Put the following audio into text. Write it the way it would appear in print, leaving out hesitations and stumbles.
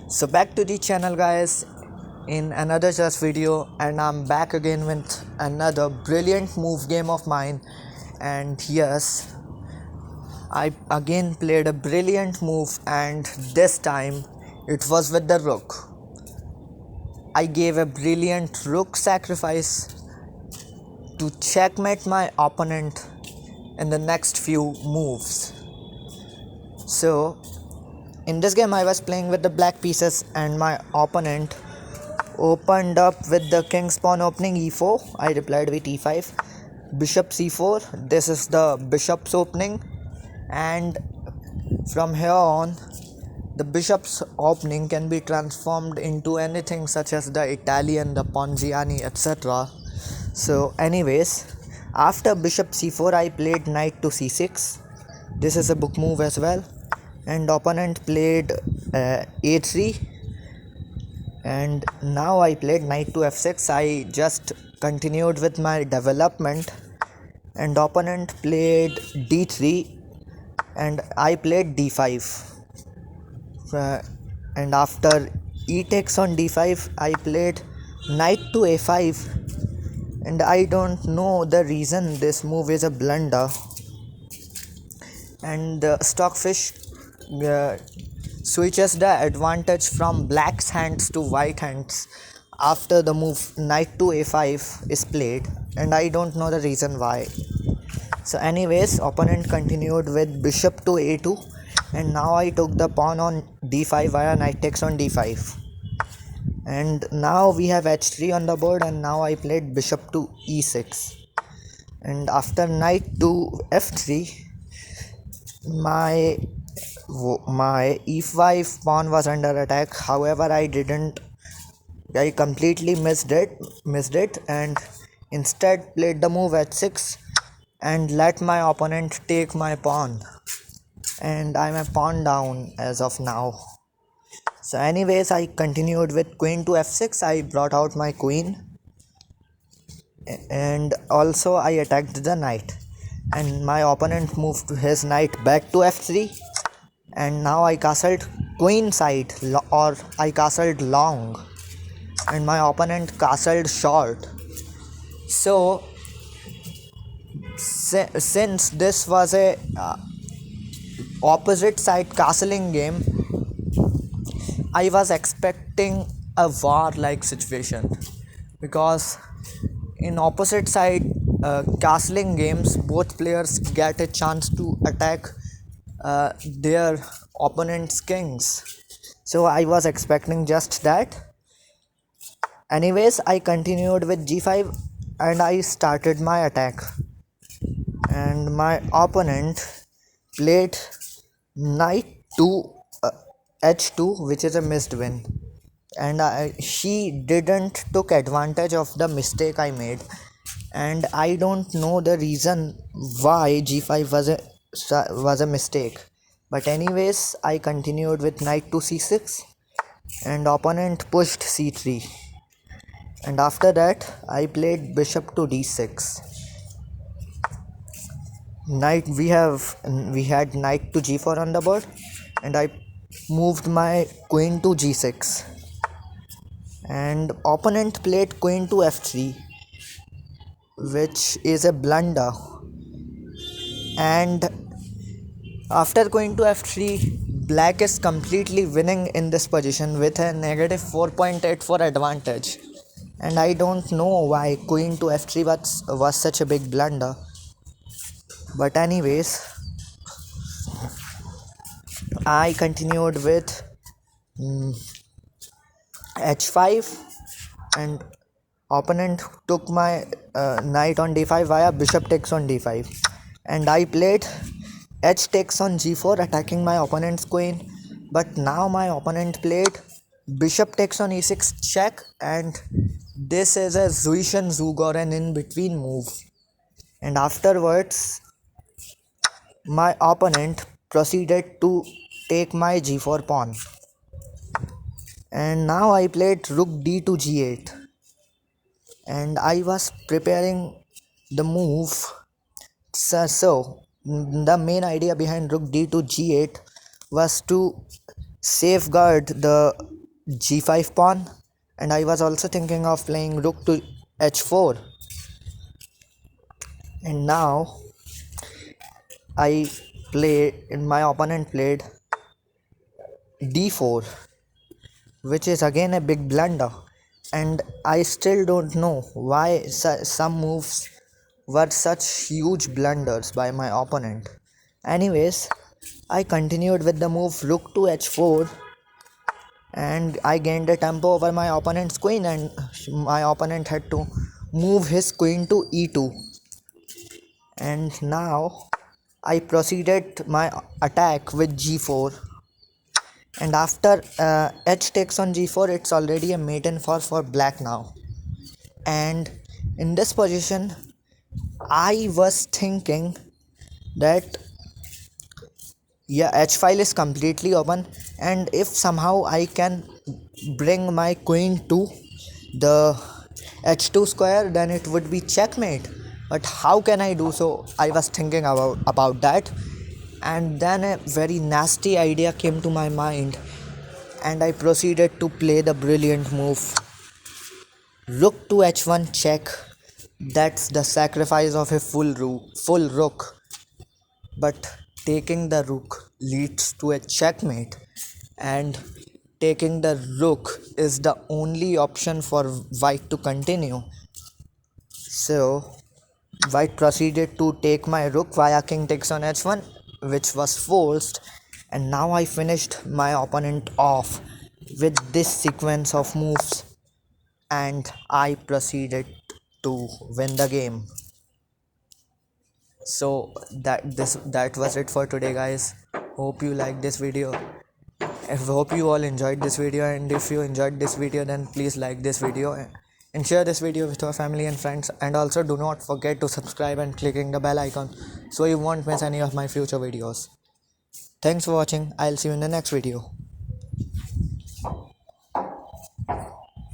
So back to the channel, guys, in another just video, and I'm back again with another brilliant move game of mine. And yes, I again played a brilliant move, and this time it was with the rook. I gave a brilliant rook sacrifice to checkmate my opponent in the next few moves. So in this game I was playing with the black pieces, and my opponent opened up with the king's pawn opening e4. I replied with e5, bishop c4. This is the bishop's opening, and from here on the bishop's opening can be transformed into anything such as the Italian, the Ponziani, etc. So anyways, after bishop c4 I played knight to c6. This is a book move as well, and opponent played a3, and now I played knight to f6. I just continued with my development, and opponent played d3 and I played d5. And after e takes on d5 I played knight to a5, and I don't know the reason this move is a blunder. And the stockfish switches the advantage from black's hands to white hands after the move knight to a5 is played, and I don't know the reason why. So anyways, opponent continued with bishop to a2, and now I took the pawn on d5 via knight takes on d5, and now we have h3 on the board, and now I played bishop to e6, and after knight to f3 my e5 pawn was under attack. However, I completely missed it and instead played the move h6 and let my opponent take my pawn, and I'm a pawn down as of now. So anyways, I continued with queen to f6. I brought out my queen, and also I attacked the knight, and my opponent moved his knight back to f3, and now I castled queen side, or I castled long, and my opponent castled short. So since this was a opposite side castling game, I was expecting a war like situation, because in opposite side castling games both players get a chance to attack their opponent's kings. So I was expecting just that. Anyways, I continued with g5 and I started my attack, and my opponent played knight to h2, which is a missed win, and she didn't took advantage of the mistake I made, and I don't know the reason why g5 was a mistake. But anyways, I continued with knight to c6, and opponent pushed c3, and after that I played bishop to d6. We had knight to g4 on the board, and I moved my queen to g6, and opponent played queen to f3, which is a blunder. And after queen to f3, black is completely winning in this position with a negative 4.84 advantage, and I don't know why queen to f3 was such a big blunder. But anyways, I continued with h5, and opponent took my knight on d5 via bishop takes on d5, and I played h takes on g4, attacking my opponent's queen. But now my opponent played bishop takes on e6 check, and this is a Zuishan Zug, or an in between move. And afterwards my opponent proceeded to take my g4 pawn, and now I played rook d to g8, and I was preparing the move. So the main idea behind rook d to g8 was to safeguard the g5 pawn, and I was also thinking of playing rook to h4. And now my opponent played d4, which is again a big blunder, and I still don't know why some moves were such huge blunders by my opponent. Anyways, I continued with the move rook to h4, and I gained a tempo over my opponent's queen, and my opponent had to move his queen to e2. And now I proceeded my attack with g4, and after h takes on g4, it's already a maiden for black now. And in this position I was thinking that yeah, h file is completely open, and if somehow I can bring my queen to the h2 square, then it would be checkmate. But how can I do so? I was thinking about that, and then a very nasty idea came to my mind, and I proceeded to play the brilliant move rook to h1 check. That's the sacrifice of a full rook, but taking the rook leads to a checkmate, and taking the rook is the only option for white to continue. So white proceeded to take my rook via king takes on h1, which was forced, and now I finished my opponent off with this sequence of moves, and I proceeded to win the game. So that was it for today, guys. Hope you liked this video. I hope you all enjoyed this video, and if you enjoyed this video, then please like this video and share this video with your family and friends. And also do not forget to subscribe and clicking the bell icon so you won't miss any of my future videos. Thanks for watching. I'll see you in the next video.